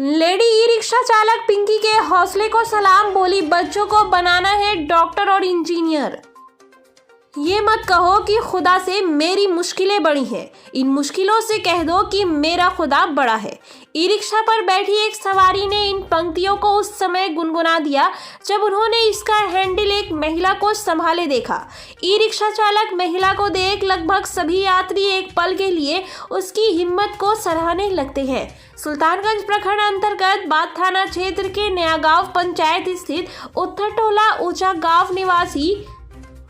Lady e rickshaw चालक पिंकी के हौसले को सलाम, बोली बच्चों को बनाना है डॉक्टर और इंजीनियर। ये मत कहो कि खुदा से मेरी मुश्किलें बड़ी हैं, इन मुश्किलों से कह दो कि मेरा खुदा बड़ा है। ई रिक्शा पर बैठी एक सवारी ने इन पंक्तियों को उस समय गुनगुना दिया जब उन्होंने इसका हैंडल एक महिला को संभाले देखा। ई रिक्शा चालक महिला को देख लगभग सभी यात्री एक पल के लिए उसकी हिम्मत को सराहने लगते हैं। सुल्तानगंज प्रखंड अंतर्गत बाथ थाना क्षेत्र के नया गांव पंचायत स्थित उत्तर टोला ऊंचा गांव निवासी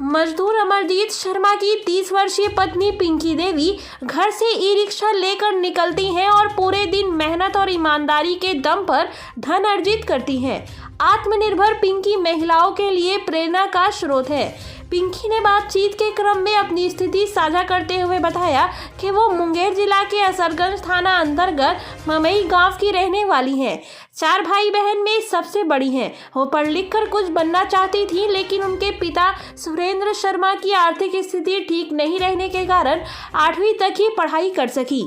मजदूर अमरजीत शर्मा की 30 वर्षीय पत्नी पिंकी देवी घर से ई रिक्शा लेकर निकलती हैं और पूरे दिन मेहनत और ईमानदारी के दम पर धन अर्जित करती हैं। आत्मनिर्भर पिंकी महिलाओं के लिए प्रेरणा का स्रोत है। पिंकी ने बातचीत के क्रम में अपनी स्थिति साझा करते हुए बताया कि वो मुंगेर जिला के असरगंज थाना अंतर्गत ममई गांव की रहने वाली हैं। 4 भाई बहन में सबसे बड़ी हैं। वो पढ़ लिख कर कुछ बनना चाहती थी, लेकिन उनके पिता सुरेंद्र शर्मा की आर्थिक स्थिति ठीक नहीं रहने के कारण 8वीं तक ही पढ़ाई कर सकी।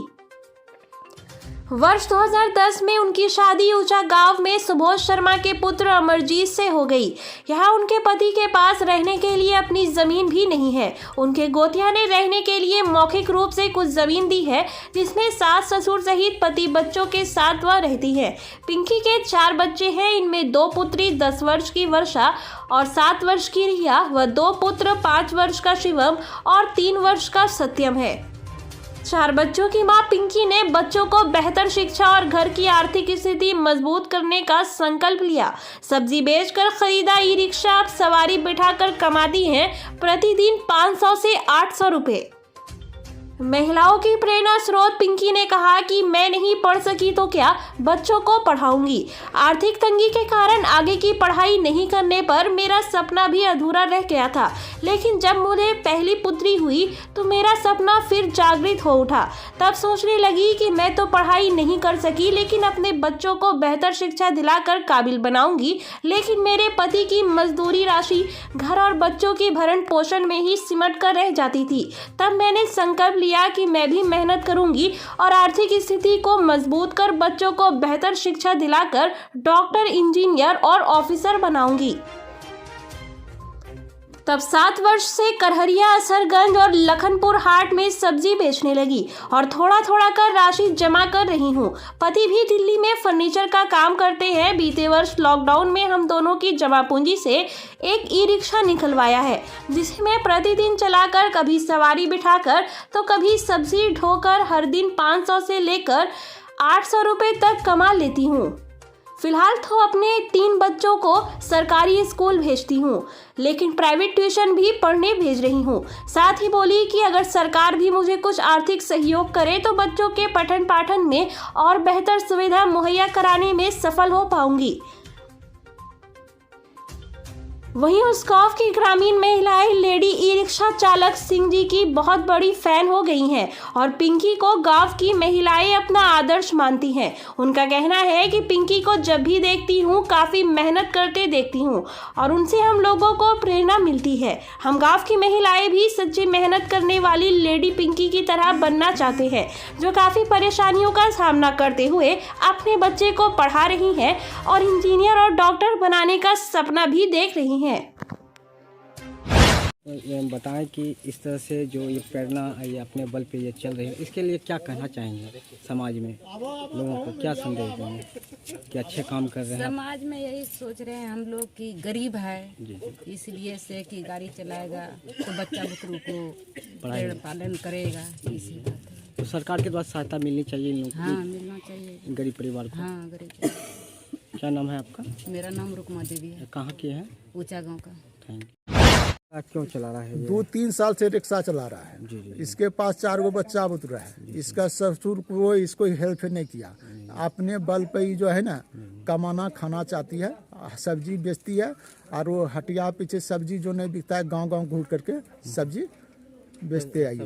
वर्ष 2010 में उनकी शादी ऊंचा गांव में सुबोध शर्मा के पुत्र अमरजीत से हो गई। यहाँ उनके पति के पास रहने के लिए अपनी जमीन भी नहीं है। उनके गोतिया ने रहने के लिए मौखिक रूप से कुछ जमीन दी है, जिसमें सास ससुर सहित पति बच्चों के साथ वह रहती है। पिंकी के 4 बच्चे हैं, इनमें 2 पुत्री 10 वर्ष की वर्षा और 7 वर्ष की रिया व 2 पुत्र 5 वर्ष का शिवम और 3 वर्ष का सत्यम है। 4 बच्चों की मां पिंकी ने बच्चों को बेहतर शिक्षा और घर की आर्थिक स्थिति मजबूत करने का संकल्प लिया। सब्जी बेचकर खरीदा ई रिक्शा अब सवारी बिठाकर कमाती हैं प्रतिदिन 500 से 800 रुपए। महिलाओं की प्रेरणा स्रोत पिंकी ने कहा कि मैं नहीं पढ़ सकी तो क्या, बच्चों को पढ़ाऊंगी। आर्थिक तंगी के कारण आगे की पढ़ाई नहीं करने पर मेरा सपना भी अधूरा रह गया था, लेकिन जब मुझे पहली पुत्री हुई तो मेरा सपना फिर जागृत हो उठा। तब सोचने लगी कि मैं तो पढ़ाई नहीं कर सकी, लेकिन अपने बच्चों को बेहतर शिक्षा दिलाकर काबिल बनाऊंगी। लेकिन मेरे पति की मजदूरी राशि घर और बच्चों की भरण पोषण में ही सिमट कर रह जाती थी। तब मैंने संकल्प लिया कि मैं भी मेहनत करूंगी और आर्थिक स्थिति को मजबूत कर बच्चों को बेहतर शिक्षा दिलाकर डॉक्टर, इंजीनियर और ऑफिसर बनाऊंगी। तब 7 वर्ष से करहरिया, असरगंज और लखनपुर हाट में सब्जी बेचने लगी और थोड़ा थोड़ा कर राशि जमा कर रही हूँ। पति भी दिल्ली में फर्नीचर का काम करते हैं। बीते वर्ष लॉकडाउन में हम दोनों की जमा पूंजी से एक ई रिक्शा निकलवाया है, जिसे मैं प्रतिदिन चलाकर कभी सवारी बिठाकर तो कभी सब्जी ढोकर हर दिन 500 से लेकर 800 रुपये तक कमा लेती हूँ। फिलहाल तो अपने 3 बच्चों को सरकारी स्कूल भेजती हूँ, लेकिन प्राइवेट ट्यूशन भी पढ़ने भेज रही हूँ। साथ ही बोली कि अगर सरकार भी मुझे कुछ आर्थिक सहयोग करे तो बच्चों के पठन पाठन में और बेहतर सुविधा मुहैया कराने में सफल हो पाऊंगी। वहीं उस गांव की ग्रामीण महिलाएं लेडी ई रिक्शा चालक सिंह जी की बहुत बड़ी फैन हो गई हैं और पिंकी को गांव की महिलाएं अपना आदर्श मानती हैं। उनका कहना है कि पिंकी को जब भी देखती हूं काफ़ी मेहनत करते देखती हूं और उनसे हम लोगों को प्रेरणा मिलती है। हम गांव की महिलाएं भी सच्ची मेहनत करने वाली लेडी पिंकी की तरह बनना चाहते हैं, जो काफ़ी परेशानियों का सामना करते हुए अपने बच्चे को पढ़ा रही हैं और इंजीनियर और डॉक्टर बनाने का सपना भी देख रही हैं। बताएं कि इस तरह से जो ये प्रेरणा ये अपने बल पे ये चल रही है, इसके लिए क्या कहना चाहेंगे? समाज में लोगों को क्या संदेश देंगे कि अच्छे काम कर रहे हैं? समाज में यही सोच रहे हैं हम लोग कि गरीब है, इसलिए से कि गाड़ी चलाएगा तो बच्चा बुतरू को पालन करेगा, इसी बात है। तो सरकार के द्वारा सहायता मिलनी चाहिए इन लोगों को? हाँ, मिलना चाहिए गरीब परिवार को। हाँ, गरीब। क्या नाम है आपका? मेरा नाम रुकमा देवी है। कहाँ की है? ऊंचा गांव का। Thank you. क्यों चला रहा है? 2-3 साल से रिक्शा चला रहा है। जी। इसके पास 4 गो बच्चा बुतरा है। इसका ससुर को इसको हेल्प नहीं किया। अपने बल पे ही जो है ना कमाना खाना चाहती है। सब्जी बेचती है और वो हटिया पीछे सब्जी जो नहीं बिकता है गांव घूम करके सब्जी बेचते आई।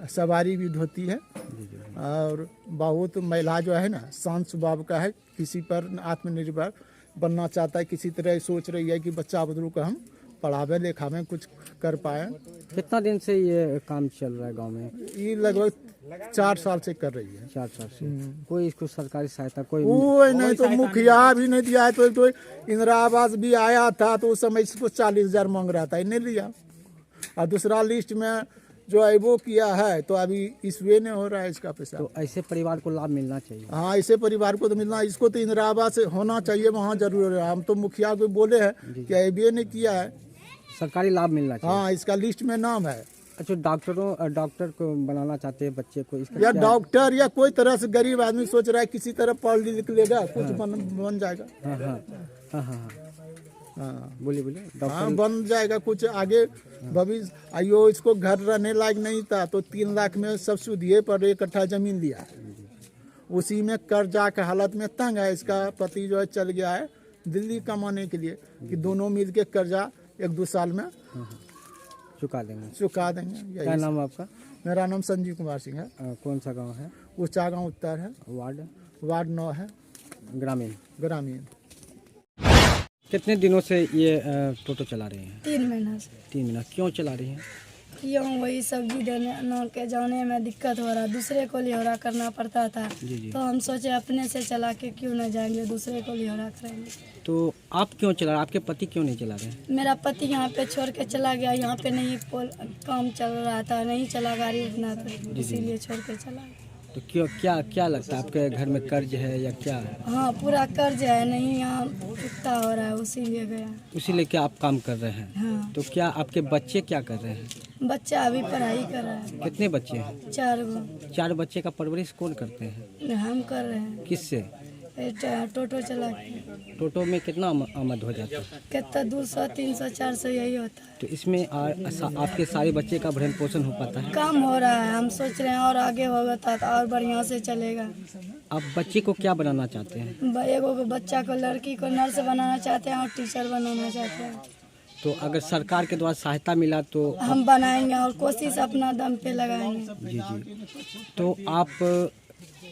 सवारी भी धोती है और बहुत महिला जो है ना शांत स्वभाव का है। किसी पर आत्मनिर्भर बनना चाहता है, किसी तरह सोच रही है कि बच्चा बुतरू को हम पढ़ावे लिखावे कुछ कर पाए। कितना दिन से ये काम चल रहा है गांव में? ये लगभग 4 साल से कर रही है। 4 साल से कोई इसको सरकारी सहायता कोई वो नहीं तो मुखिया भी नहीं दिया है, तो इंदिरा आवास भी आया था तो उस समय इसको 40,000 मांग रहा था, इन्हें लिया। और दूसरा लिस्ट में जो है वो किया है, तो अभी इस वे नहीं हो रहा है इसका पैसा। तो ऐसे परिवार को लाभ मिलना चाहिए। हाँ, ऐसे परिवार को तो मिलना, इसको तो इंदिरा आवास होना चाहिए, वहाँ जरूर है। हम तो मुखिया को बोले हैं कि अभी नहीं किया है। सरकारी लाभ मिलना चाहिए। हाँ, इसका लिस्ट में नाम है। अच्छा, डॉक्टर को बनाना चाहते हैं बच्चे को, इसका या क्या? डॉक्टर या कोई तरह से गरीब आदमी सोच रहा है किसी तरह पढ़ लिख लेगा, कुछ बन जाएगा। हाँ हाँ हाँ हाँ हाँ, बोलिए डॉक्टर। हाँ, बन जाएगा कुछ आगे भविष्य। आइयो, इसको घर रहने लायक नहीं था तो 3 लाख में सब्सिडी पर 1 कट्ठा जमीन लिया, उसी में कर्जा के हालत में तंग है। इसका पति जो है चल गया है दिल्ली कमाने के लिए, कि दोनों मिल के कर्जा 1-2 साल में चुका देंगे। क्या नाम है आपका? मेरा नाम संजीव कुमार सिंह है। कौन सा गांव है? ऊंचा गाँव उत्तर है, वार्ड 9 है, ग्रामीण। कितने दिनों से ये टोटो चला रहे हैं? 3 महीना से। 3 महीना। क्यों चला रही हैं? क्यों, वही सब्जी देने के जाने में दिक्कत हो रहा, दूसरे को लिहोरा करना पड़ता था। जी। तो हम सोचे अपने से चला के क्यों न जाएंगे, दूसरे को लिहोरा करेंगे। तो आप क्यों चला रहे? आपके पति क्यों नहीं चला रहे? मेरा पति यहाँ पे छोड़ के चला गया, यहाँ पे नहीं काम चल रहा था, नहीं चला गाड़ी उतना, तो इसीलिए छोड़ के चला गया। तो क्यों, क्या लगता है आपके घर में कर्ज है या क्या है? हाँ, पूरा कर्ज है, नहीं यहाँ चुकता हो रहा है, उसीलिए गया। इसीलिए क्या आप काम कर रहे हैं? हाँ। तो क्या आपके बच्चे क्या कर रहे हैं? बच्चा अभी पढ़ाई कर रहा है। कितने बच्चे हैं? 4 गो। 4 बच्चे का परवरिश कौन करते हैं? हम कर रहे हैं। किससे? टोटो चला के। टोटो में कितना आमद हो जाता है? कितना 200, 300, 400 यही होता है। तो इसमें आपके सारे बच्चे का भरण पोषण हो पाता है? कम हो रहा है, हम सोच रहे हैं और आगे होगा तो और बढ़िया से चलेगा। आप बच्चे को क्या बनाना चाहते हैं? एगो बच्चा को, लड़की को नर्स बनाना चाहते हैं और टीचर बनाना चाहते हैं। तो अगर सरकार के द्वारा सहायता मिला तो हम बनाएंगे और कोशिश अपना दम पे लगाएंगे। जी। तो आप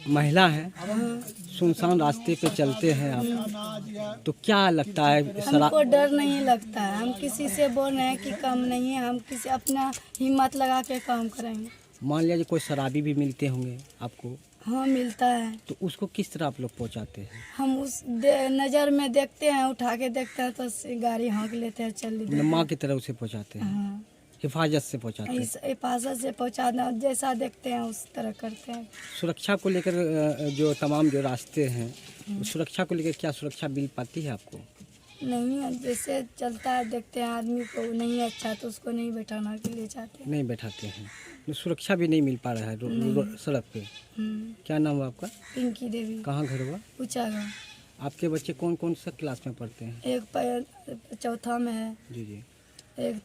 महिला हैं, सुनसान रास्ते पे चलते हैं आप, तो क्या लगता है? हमको डर नहीं लगता है, हम किसी से बोल रहे हैं कि कम नहीं है, हम किसी अपना हिम्मत लगा के काम करेंगे। मान लिया कोई शराबी भी मिलते होंगे आपको? हाँ, मिलता है। तो उसको किस तरह आप लोग पहुंचाते हैं? हम उस नज़र में देखते हैं, उठा के देखते हैं तो गाड़ी हाँक लेते हैं, चल लेते हैं। माँ की तरह उसे पहुंचाते हैं? हाँ, हिफाजत से पहुंचाते हैं? इस हिफाजत से पहुँचाना, जैसा देखते हैं उस तरह करते हैं। सुरक्षा को लेकर जो तमाम जो रास्ते हैं, सुरक्षा को लेकर क्या सुरक्षा मिल पाती है आपको? नहीं है, जैसे चलता है देखते हैं, आदमी को नहीं अच्छा तो उसको नहीं बैठाना के लिए चाहते हैं। नहीं बैठाते हैं। तो सुरक्षा भी नहीं मिल पा रहा है सड़क पे। क्या नाम है आपका? पिंकी देवी। कहाँ घर हुआ? ऊंचा गाँव। आपके बच्चे कौन कौन सा क्लास में पढ़ते हैं? एक 4था में है, जी। एक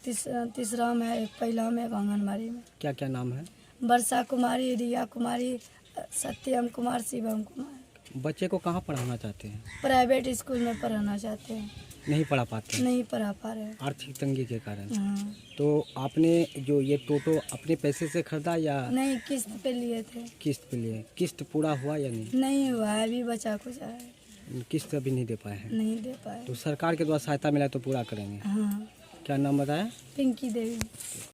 तीसरा में है, एक पहला में, एक आंगनबाड़ी में। क्या नाम है? वर्षा कुमारी, रिया कुमारी, सत्यम कुमार, शिवम कुमार। बच्चे को कहाँ पढ़ाना चाहते हैं? प्राइवेट स्कूल में पढ़ाना चाहते हैं। नहीं पढ़ा पाते हैं? नहीं पढ़ा पा रहे हैं। आर्थिक तंगी के कारण। हाँ। तो आपने जो ये टोटो अपने पैसे से खरीदा या नहीं, किस्त पे लिए थे। किस्त पे लिए? किस्त पूरा हुआ या नहीं? नहीं हुआ है, अभी बचा कुछ है। किस्त अभी नहीं दे पाए हैं? नहीं दे पाए। तो सरकार के द्वारा सहायता मिला तो पूरा करेंगे? हाँ। क्या नाम बताया? पिंकी देवी।